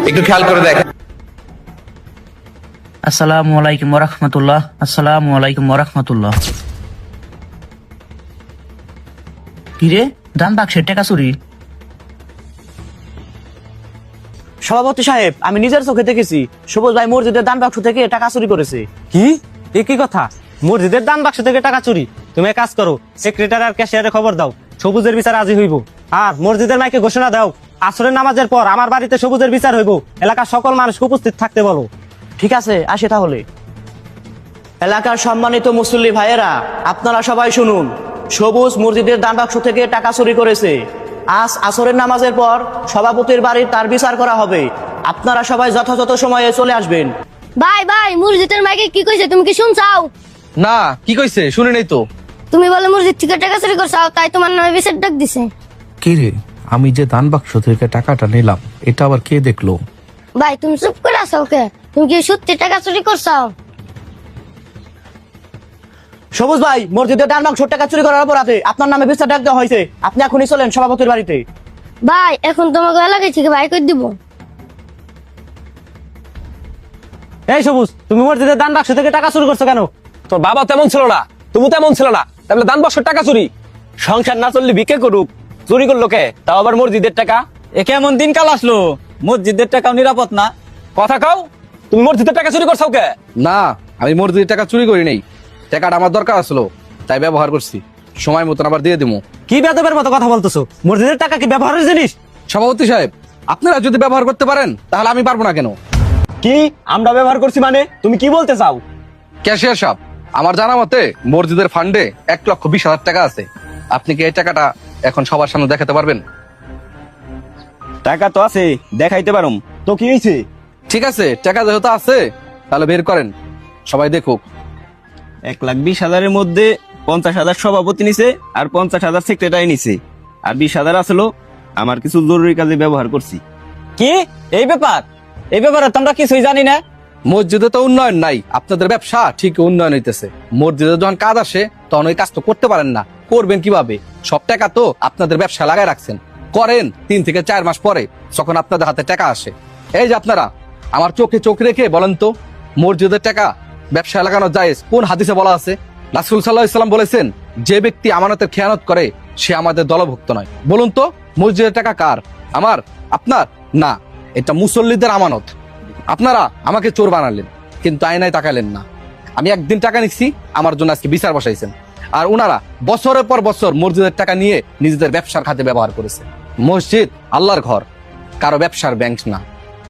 একটু খেয়াল করে দেখ। আসসালামু আলাইকুম ওয়া রাহমাতুল্লাহ। আসসালামু আলাইকুম ওয়া রাহমাতুল্লাহ। কিরে, দান বাক্সের টাকা চুরি? সভাপতি সাহেব, আমি নিজের চোখে দেখেছি সবুজ ভাই মসজিদের দান বাক্স থেকে টাকা চুরি করেছে। কি কি কথা? মসজিদের দান বাক্স থেকে টাকা চুরি? তুমি এক কাজ করো, সেক্রেটারি আর ক্যাশিয়ারে খবর দাও, সবুজের বিচার আজই হইব। আর মসজিদের মাইকে ঘোষণা দাও, আসরের নামাজের পর আমার বাড়িতে সবুজের বিচার হইব। এলাকার সকল মানুষকে উপস্থিত থাকতে বলো। ঠিক আছে, আসে তাহলে। এলাকার সম্মানিত মুসল্লি ভাইয়েরা, আপনারা সবাই শুনুন, সবুজ মসজিদের দান বাক্স থেকে টাকা চুরি করেছে। আজ আসরের নামাজের পর সভাপতির বাড়ির তার বিচার করা হবে। আপনারা সবাই যথাযথ সময়ে চলে আসবেন। ভাই ভাই, মসজিদের মাইকে কি কইছে তুমি কি শুনছাও? না, কি কইছে শুনে নেই তো। তুমি বলে মসজিদ থেকে টাকা চুরি করছাও, তাই তোমার নামে বিচার ডাক দিছে। কি রে, আমি যে দান বাক্স থেকে টাকাটা নিলাম এটা আবার কে দেখলো? ভাই তুমি চুপ করে আছো কে? তুমি কি সত্যি টাকা চুরি করছাও? সবুজ ভাই, মসজিদের দান বাক্স টাকা চুরি করার অপরাধে আপনার নামে বিচার ডাক দেওয়া হয়েছে। আপনি এখনই চলেন সভাপতির বাড়িতে। ভাই এখন তোমাকে এলাকায় থেকে ভাই করে দিব। এই সবুজ, তুমি মসজিদের দান বাক্স থেকে টাকা চুরি করছো কেন? তোর বাবা তেমন ছিল না, তুমি তেমন ছিল না, তাহলে দান বাক্সের টাকা চুরি? সংসার না চললে ভিক্ষে করুক, চুরি করলো কে? তাও আবার মসজিদের টাকা। এ কেমন দিনকাল আসলো? মসজিদের টাকাও নিরাপদ না। কথা কাও, তুমি মসজিদের টাকা চুরি করছো কে? না, আমি মসজিদের টাকা চুরি করি নাই। টাকাটা আমার দরকার আসলো, তাই ব্যবহার করছি। সময় মতন আবার দিয়ে দেবো। কি বেদবের মতো কথা বলতেছো? মসজিদের টাকা কি ব্যবহারের জিনিস? সভাপতি সাহেব, আপনারা যদি ব্যবহার করতে পারেন তাহলে আমি পারবো না কেন? কি আমরা ব্যবহার করছি মানে? তুমি কি বলতে চাও? ক্যাশিয়ার সাহেব, আমার জানা মতে মসজিদের ফান্ডে 1,20,000 টাকা আছে। আপনি কি এই টাকাটা এখন সবার সামনে দেখাতে পারবেন? টাকা তো আছে, দেখাইতে পারুম। তো কি হয়েছে? ঠিক আছে, টাকা যেহেতু আছে তাহলে বের করেন, সবাই দেখুক। 1,20,000-এর মধ্যে 50,000 সভাপতি নিছে আর 50,000 সেক্রেটারি নিছে, আর 20,000 আসলো আমার কিছু জরুরি কাজে ব্যবহার করছি। কি এই ব্যাপার? এই ব্যাপারে তোমরা কিছুই জানি না। মসজিদে তো উন্নয়ন নাই, আপনাদের ব্যবসা ঠিক উন্নয়ন হইতেছে। মসজিদে যখন কাজ আসে তখন ওই কাজ তো করতে পারেন না, করবেন কিভাবে? সব টাকা তো আপনাদের ব্যবসা লাগায় রাখছেন, করেন 3 থেকে 4 মাস পরে যখন আপনাদের হাতে টাকা আসে। এই যে আপনারা আমার চোখে চোখ রেখে বলেন তো, মসজিদের টাকা ব্যবসা লাগানো জায়েজ কোন হাদিসে বলা আছে? রাসূল সাল্লাল্লাহু আলাইহি ওয়াসাল্লাম বলেছেন, যে ব্যক্তি আমানতের খেয়ানত করে সে আমাদের দলভুক্ত নয়। বলুন তো, মসজিদের টাকা কার? আমার? আপনার? না, এটা মুসল্লিদের আমানত। আপনারা আমাকে চোর বানালেন, কিন্তু আয়নায় তাকালেন না। আমি একদিন টাকা নিচ্ছি, আমার জন্য আজকে বিচার বসাইছেন। আর ওনারা বছরের পর বছর মসজিদের টাকা নিয়ে নিজেদের ব্যবসার খাতে ব্যবহার করেছে। মসজিদ আল্লাহর ঘর, কারো ব্যবসার ব্যাংক না।